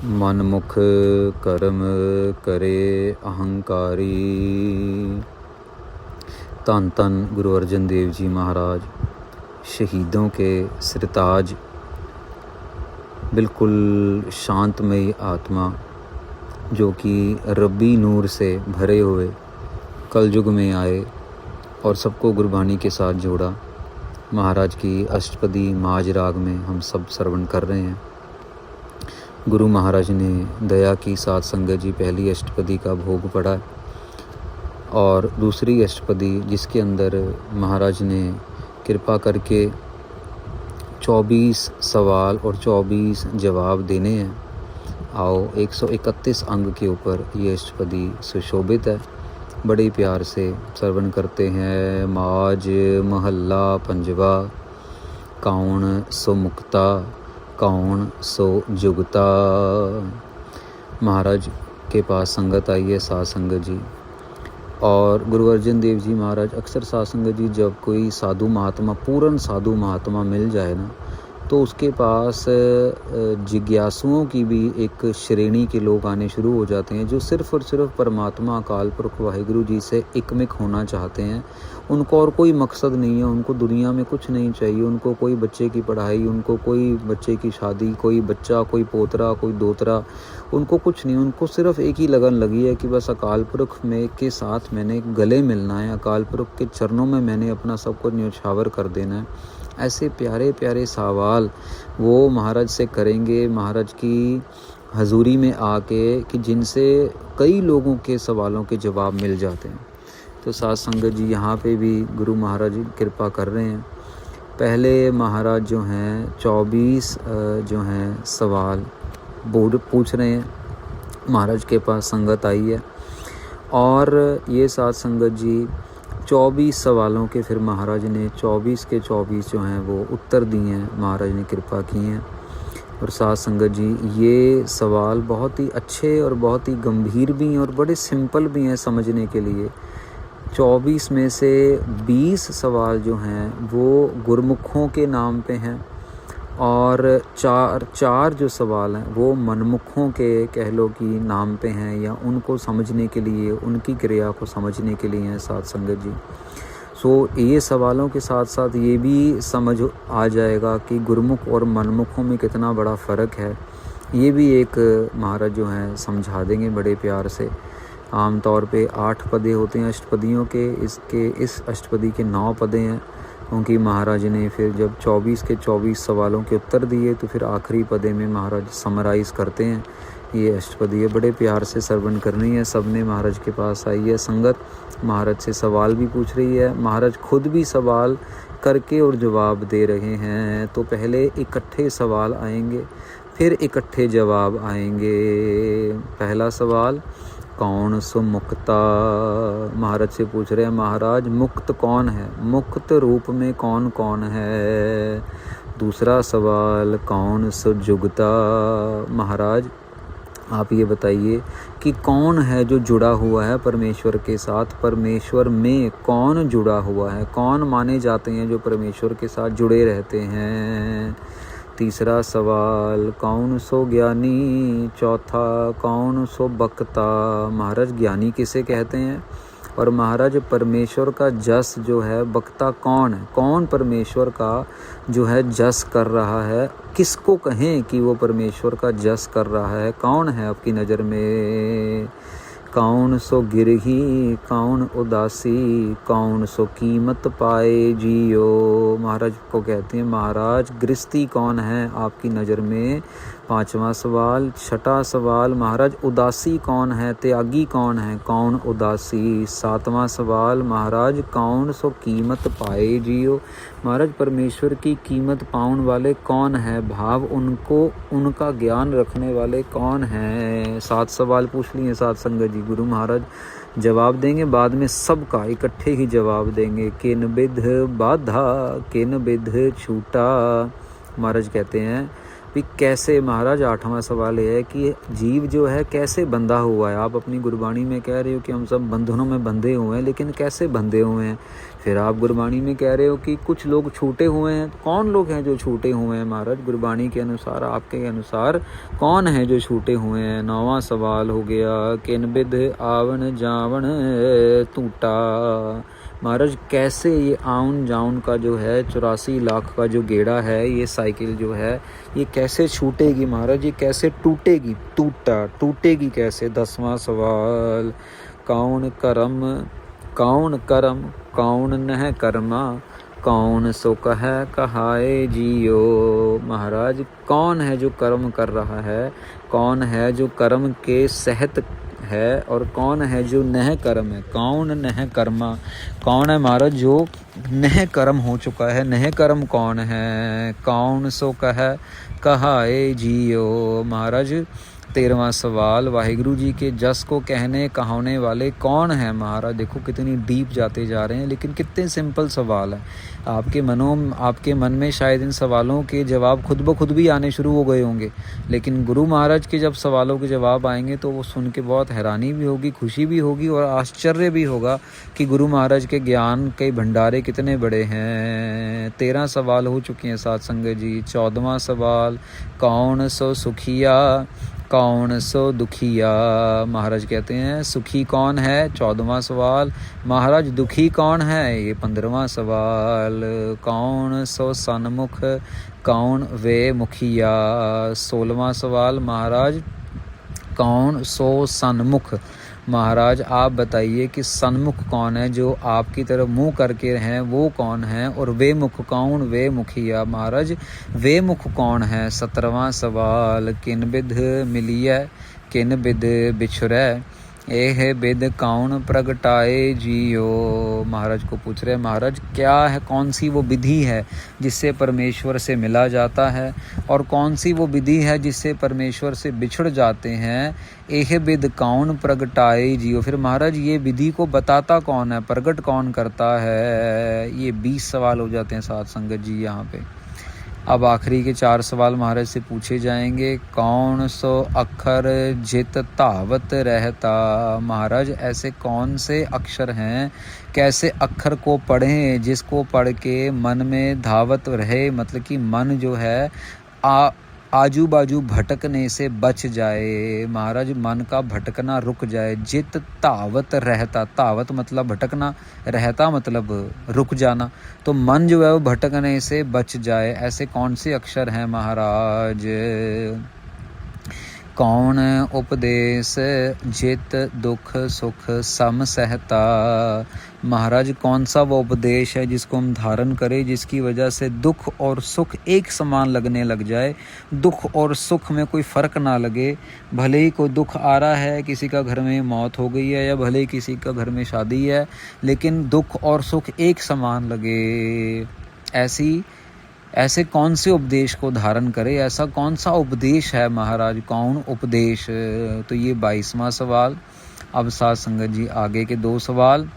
मनमुख कर्म करे अहंकारी। धन धन गुरु अर्जन देव जी महाराज, शहीदों के सिरताज, बिल्कुल शांतमयी आत्मा, जो कि रब्बी नूर से भरे हुए कलयुग में आए और सबको गुरबानी के साथ जोड़ा। महाराज की अष्टपदी माज राग में हम सब श्रवण कर रहे हैं। गुरु महाराज ने दया की साथ संगत जी पहली अष्टपदी का भोग पड़ा और दूसरी अष्टपदी जिसके अंदर महाराज ने कृपा करके 24 सवाल और 24 जवाब देने हैं। आओ 131 अंग के ऊपर ये अष्टपदी सुशोभित है। बड़े प्यार से श्रवण करते हैं। माज महल्ला पंजवा। कौन सो मुक्ता, कौन सो जुगता। महाराज के पास संगत आई है, साध संगत जी। और गुरु अर्जन देव जी महाराज अक्सर साध संगत जी, जब कोई साधु महात्मा, पूर्ण साधु महात्मा मिल जाए ना, तो उसके पास जिज्ञासुओं की भी एक श्रेणी के लोग आने शुरू हो जाते हैं, जो सिर्फ़ और सिर्फ परमात्मा अकाल पुरख वाहिगुरु जी से एकमिक होना चाहते हैं। उनको और कोई मकसद नहीं है, उनको दुनिया में कुछ नहीं चाहिए। उनको कोई बच्चे की पढ़ाई, उनको कोई बच्चे की शादी, कोई बच्चा, कोई पोतरा, कोई दोतरा, उनको कुछ नहीं। उनको सिर्फ एक ही लगन लगी है कि बस अकाल पुरख में के साथ मैंने गले मिलना है, अकाल पुरख के चरणों में मैंने अपना सब कुछ न्यौछावर कर देना है। ऐसे प्यारे प्यारे सवाल वो महाराज से करेंगे, महाराज की हजूरी में आके, कि जिनसे कई लोगों के सवालों के जवाब मिल जाते हैं। तो साध संगत जी यहाँ पे भी गुरु महाराज कृपा कर रहे हैं। पहले महाराज जो हैं 24 जो हैं सवाल बोर्ड पूछ रहे हैं। महाराज के पास संगत आई है और ये साध संगत जी 24 सवालों के फिर महाराज ने 24 के 24 जो हैं वो उत्तर दिए हैं। महाराज ने कृपा की हैं। और साध संगत जी ये सवाल बहुत ही अच्छे और बहुत ही गंभीर भी हैं और बड़े सिंपल भी हैं समझने के लिए। 24 में से 20 सवाल जो हैं वो गुरमुखों के नाम पे हैं और चार जो सवाल हैं वो मनमुखों के कह लो कि नाम पे हैं, या उनको समझने के लिए, उनकी क्रिया को समझने के लिए हैं साध संगत जी। ये सवालों के साथ साथ ये भी समझ आ जाएगा कि गुरमुख और मनमुखों में कितना बड़ा फ़र्क है। ये भी एक महाराज जो हैं समझा देंगे बड़े प्यार से। आम तौर पे 8 पदे होते हैं अष्टपदियों के, इस अष्टपदी के 9 पदे हैं, क्योंकि महाराज ने फिर जब 24 के 24 सवालों के उत्तर दिए तो फिर आखिरी पदे में महाराज समराइज़ करते हैं। ये अष्टपदी है, बड़े प्यार से श्रवण करनी है। सबने महाराज के पास आई है संगत, महाराज से सवाल भी पूछ रही है। महाराज खुद भी सवाल करके और जवाब दे रहे हैं। तो पहले इकट्ठे सवाल आएंगे, फिर इकट्ठे जवाब आएंगे। पहला सवाल, कौन सो मुक्ता। महाराज से पूछ रहे हैं, महाराज मुक्त कौन है, मुक्त रूप में कौन कौन है। दूसरा सवाल, कौन सो जुगता। महाराज आप ये बताइए कि कौन है जो जुड़ा हुआ है परमेश्वर के साथ, परमेश्वर में कौन जुड़ा हुआ है, कौन माने जाते हैं जो परमेश्वर के साथ जुड़े रहते हैं। तीसरा सवाल, कौन सो ज्ञानी। चौथा, कौन सो बक्ता। महाराज ज्ञानी किसे कहते हैं, और महाराज परमेश्वर का जस जो है, बक्ता कौन है, कौन परमेश्वर का जो है जस कर रहा है, किसको कहें कि वो परमेश्वर का जस कर रहा है, कौन है आपकी नज़र में। कौन सो गिरही, कौन उदासी, कौन सो कीमत पाए जियो। महाराज को कहते हैं, महाराज गृहस्थी कौन है आपकी नज़र में। पांचवा सवाल। छठा सवाल, महाराज उदासी कौन है, त्यागी कौन है, कौन उदासी। सातवां सवाल, महाराज कौन सो कीमत पाए जियो। महाराज परमेश्वर की कीमत पाउन वाले कौन है, भाव उनको, उनका ज्ञान रखने वाले कौन हैं। 7 सवाल पूछ लिए साध संगत जी। गुरु महाराज जवाब देंगे, बाद में सबका इकट्ठे ही जवाब देंगे। किन विध बाधा, किन विध छूटा। महाराज कहते हैं भी कैसे। महाराज 8वां सवाल ये है कि जीव जो है कैसे बंधा हुआ है। आप अपनी गुरबाणी में कह रहे हो कि हम सब बंधनों में बंधे हुए हैं, लेकिन कैसे बंधे हुए हैं। फिर आप गुरबाणी में कह रहे हो कि कुछ लोग छूटे हुए हैं। कौन लोग हैं जो छूटे हुए हैं महाराज? गुरबाणी के अनुसार, आपके अनुसार कौन है जो छूटे हुए हैं? 9वां सवाल हो गया, किन बिध आवन जावन टूटा। महाराज कैसे ये आउन जाउन का जो है 84 लाख का जो गेड़ा है, ये साइकिल जो है, ये कैसे छूटेगी महाराज? ये कैसे टूटेगी? टूटेगी कैसे? 10वां सवाल, कौन करम कौन नह कर्मा, कौन सो कह कहाए जियो। महाराज कौन है जो कर्म कर रहा है? कौन है जो कर्म के सहत है? और कौन है जो नह कर्म है? कौन नह कर्मा, कौन है महाराज जो नह कर्म हो चुका है? नह कर्म कौन है? कौन सो कह कहाए जियो। महाराज 13वां सवाल, वाहिगुरु जी के जस को कहने कहाने वाले कौन है? महाराज देखो कितनी डीप जाते जा रहे हैं, लेकिन कितने सिंपल सवाल हैं। आपके मन में शायद इन सवालों के जवाब खुद ब खुद भी आने शुरू हो गए होंगे, लेकिन गुरु महाराज के जब सवालों के जवाब आएंगे तो वो सुन के बहुत हैरानी भी होगी, खुशी भी होगी और आश्चर्य भी होगा कि गुरु महाराज के ज्ञान के भंडारे कितने बड़े हैं। 13 सवाल हो चुके हैं साथ संगत जी। 14वां सवाल, कौन सो सुखिया कौन सो दुखिया। महाराज कहते हैं सुखी कौन है? 14वां सवाल। महाराज दुखी कौन है? ये 15वां सवाल। कौन सो सन्मुख कौन वे मुखिया। 16वां सवाल, महाराज कौन सो सन्मुख। महाराज आप बताइए कि सन्मुख कौन है? जो आपकी तरफ मुंह करके हैं वो कौन है? और वे मुख कौन वे मुखिया। महाराज वे मुख कौन है? 17वां सवाल, किन बिध मिलिए किन बिध बिछुरै, एह बिद कौन प्रगटाए जियो। महाराज को पूछ रहे हैं, महाराज क्या है, कौन सी वो विधि है जिससे परमेश्वर से मिला जाता है, और कौन सी वो विधि है जिससे परमेश्वर से बिछड़ जाते हैं। एह बिद कौन प्रगटाए जियो। फिर महाराज ये विधि को बताता कौन है, प्रगट कौन करता है। ये 20 सवाल हो जाते हैं साथ संगत जी यहाँ पे। अब आखिरी के 4 सवाल महाराज से पूछे जाएंगे। कौन सो अक्षर जित धावत रहता। महाराज ऐसे कौन से अक्षर हैं, कैसे अक्षर को पढ़ें जिसको पढ़ के मन में धावत रहे, मतलब कि मन जो है आजू बाजू भटकने से बच जाए। महाराज मन का भटकना रुक जाए। जित धावत रहता, धावत मतलब भटकना, रहता मतलब रुक जाना, तो मन जो है वो भटकने से बच जाए। ऐसे कौन से अक्षर हैं महाराज। कौन उपदेश जित दुख सुख सम सहता। महाराज कौन सा वो उपदेश है जिसको हम धारण करें, जिसकी वजह से दुख और सुख एक समान लगने लग जाए, दुख और सुख में कोई फ़र्क ना लगे। भले ही कोई दुख आ रहा है, किसी का घर में मौत हो गई है, या भले ही किसी का घर में शादी है, लेकिन दुख और सुख एक समान लगे। ऐसे कौन से उपदेश को धारण करे, ऐसा कौन सा उपदेश है महाराज, कौन उपदेश। तो ये 22वां सवाल। अब साथ संगत जी आगे के 2 सवाल।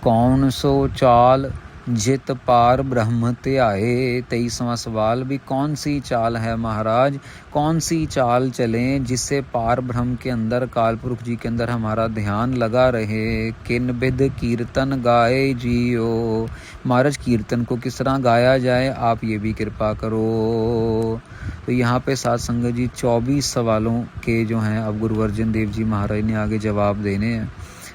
कौन सो चाल जित पार ब्रह्म त्याए। 23वां सवाल भी कौन सी चाल है महाराज, कौन सी चाल चलें जिससे पार ब्रह्म के अंदर, काल पुरुष जी के अंदर हमारा ध्यान लगा रहे। किन विध कीर्तन गाए जियो। महाराज कीर्तन को किस तरह गाया जाए, आप ये भी कृपा करो। तो यहाँ पे साथ संगत जी 24 सवालों के जो हैं अब गुरु अर्जन देव जी महाराज ने आगे जवाब देने हैं।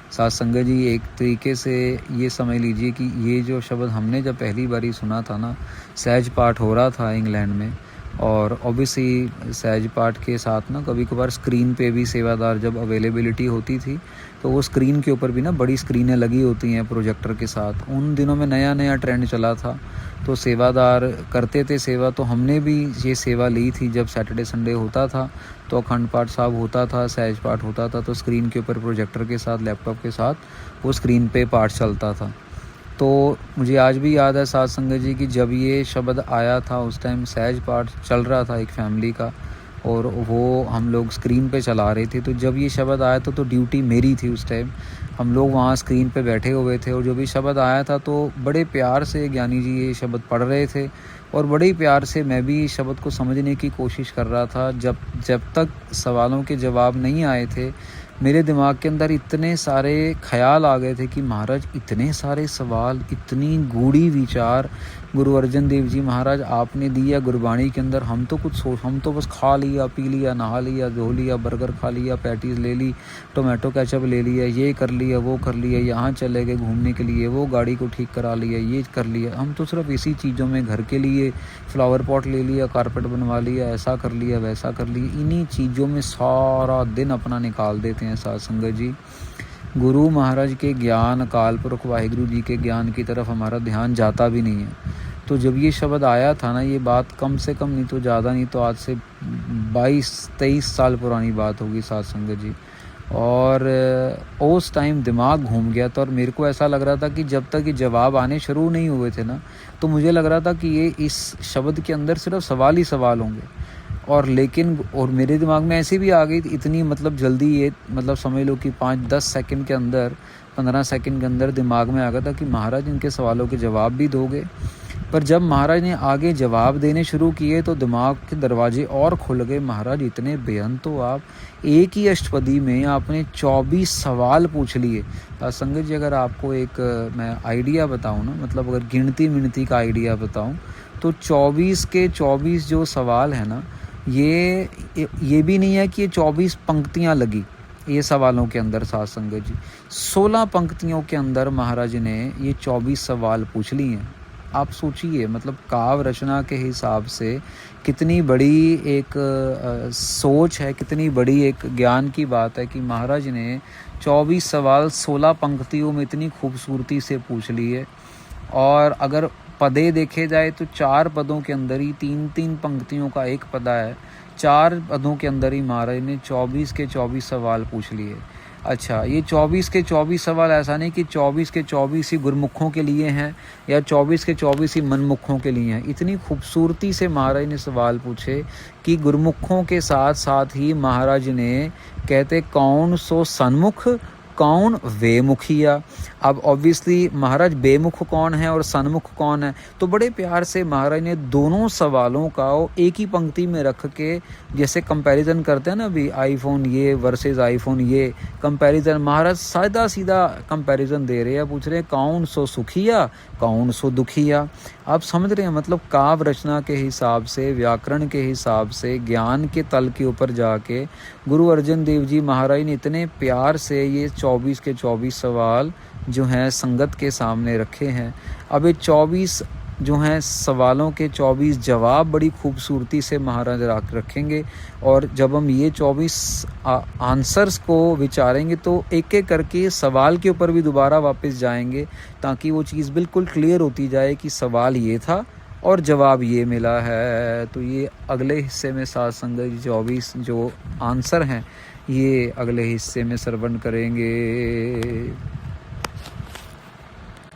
साथ संगत जी एक तरीके से ये समझ लीजिए कि ये जो शब्द हमने जब पहली बारी सुना था ना, सहज पाठ हो रहा था इंग्लैंड में, और ऑब्वियसली सहज पाठ के साथ ना कभी कभार स्क्रीन पे भी सेवादार जब अवेलेबिलिटी होती थी तो वो स्क्रीन के ऊपर भी ना बड़ी स्क्रीनें लगी होती हैं प्रोजेक्टर के साथ। उन दिनों में नया नया ट्रेंड चला था, तो सेवादार करते थे सेवा, तो हमने भी ये सेवा ली थी। जब सैटरडे संडे होता था तो अखंड पाठ साहब होता था, सहज पाठ होता था, तो स्क्रीन के ऊपर प्रोजेक्टर के साथ, लैपटॉप के साथ वो स्क्रीन पे पाठ चलता था। तो मुझे आज भी याद है साथ संगत जी कि जब ये शब्द आया था उस टाइम सहज पाठ चल रहा था एक फैमिली का, और वो हम लोग स्क्रीन पे चला रहे थे। तो जब ये शब्द आया था तो ड्यूटी मेरी थी उस टाइम, हम लोग वहाँ स्क्रीन पे बैठे हुए थे, और जो भी शब्द आया था तो बड़े प्यार से ज्ञानी जी ये शब्द पढ़ रहे थे, और बड़े प्यार से मैं भी इस शब्द को समझने की कोशिश कर रहा था। जब तक सवालों के जवाब नहीं आए थे, मेरे दिमाग के अंदर इतने सारे ख़्याल आ गए थे कि महाराज इतने सारे सवाल, इतनी गूढ़ी विचार गुरु अर्जन देव जी महाराज आपने दिया गुरबाणी के अंदर। हम तो बस खा लिया, पी लिया, नहा लिया, धो लिया, बर्गर खा लिया, पैटीज़ ले ली, टोमेटो केचप ले लिया, ये कर लिया, वो कर लिया, यहाँ चले गए घूमने के लिए, वो गाड़ी को ठीक करा लिया, ये कर लिया। हम तो सिर्फ इसी चीज़ों में, घर के लिए फ्लावर पॉट ले लिया, कारपेट बनवा लिया, ऐसा कर लिया, वैसा कर लिया, इन्हीं चीज़ों में सारा दिन अपना निकाल देते हैं साध संगत जी। गुरु महाराज के ज्ञान, काल पुरख वाहिगुरु जी के ज्ञान की तरफ हमारा ध्यान जाता भी नहीं है। तो जब ये शब्द आया था ना, ये बात कम से कम नहीं तो ज़्यादा नहीं तो आज से 22-23 साल पुरानी बात होगी साध संगत जी। और उस टाइम दिमाग घूम गया था और मेरे को ऐसा लग रहा था कि जब तक ये जवाब आने शुरू नहीं हुए थे ना, तो मुझे लग रहा था कि ये इस शब्द के अंदर सिर्फ सवाल ही सवाल होंगे। और मेरे दिमाग में ऐसी भी आ गई इतनी, मतलब जल्दी, ये मतलब समझ लो कि 5-10 सेकंड के अंदर, 15 सेकंड के अंदर दिमाग में आ गया था कि महाराज इनके सवालों के जवाब भी दोगे। पर जब महाराज ने आगे जवाब देने शुरू किए तो दिमाग के दरवाजे और खुल गए। महाराज इतने बेअंत तो आप, एक ही अष्टपदी में आपने 24 सवाल पूछ लिए। संगत जी अगर आपको एक मैं आइडिया बताऊं ना, मतलब अगर गिनती का आइडिया बताऊं, तो 24 के 24 जो सवाल है ना, ये भी नहीं है कि ये 24 पंक्तियां लगी ये सवालों के अंदर साध संगत जी। 16 पंक्तियों के अंदर महाराज ने ये 24 सवाल पूछ लिए हैं। आप सोचिए, मतलब काव्य रचना के हिसाब से कितनी बड़ी एक सोच है, कितनी बड़ी एक ज्ञान की बात है कि महाराज ने 24 सवाल 16 पंक्तियों में इतनी खूबसूरती से पूछ लिए। और अगर पदे देखे जाए तो 4 पदों के अंदर ही 3-3 पंक्तियों का एक पदा है, 4 पदों के अंदर ही महाराज ने 24 के 24 सवाल पूछ लिए। अच्छा, ये 24 के 24 सवाल ऐसा नहीं कि 24 के 24 ही गुरमुखों के लिए हैं या 24 के 24 ही मनमुखों के लिए हैं। इतनी खूबसूरती से महाराज ने सवाल पूछे कि गुरमुखों के साथ साथ ही महाराज ने कहते कौन सो सन्मुख, कौन वेमुखिया। अब ऑब्वियसली महाराज बेमुख कौन है और सन्मुख कौन है, तो बड़े प्यार से महाराज ने दोनों सवालों का एक ही पंक्ति में रख के, जैसे कंपैरिजन करते हैं ना अभी, आईफोन ये वर्सेस आईफोन ये कंपैरिजन, महाराज सादा सीधा कंपैरिजन दे रहे हैं, पूछ रहे हैं कौन सो सुखिया, कौन सो दुखिया। आप समझ रहे हैं, मतलब काव्य रचना के हिसाब से, व्याकरण के हिसाब से, ज्ञान के तल के ऊपर जाके गुरु अर्जन देव जी महाराज ने इतने प्यार से ये 24 के 24 सवाल जो हैं संगत के सामने रखे हैं। अब ये 24 जो हैं सवालों के 24 जवाब बड़ी खूबसूरती से महाराज रखेंगे। और जब हम ये 24 आंसर्स को विचारेंगे तो एक एक करके सवाल के ऊपर भी दोबारा वापस जाएंगे, ताकि वो चीज़ बिल्कुल क्लियर होती जाए कि सवाल ये था और जवाब ये मिला है। तो ये अगले हिस्से में साध संगत 24 जो आंसर हैं ये अगले हिस्से में श्रवण करेंगे।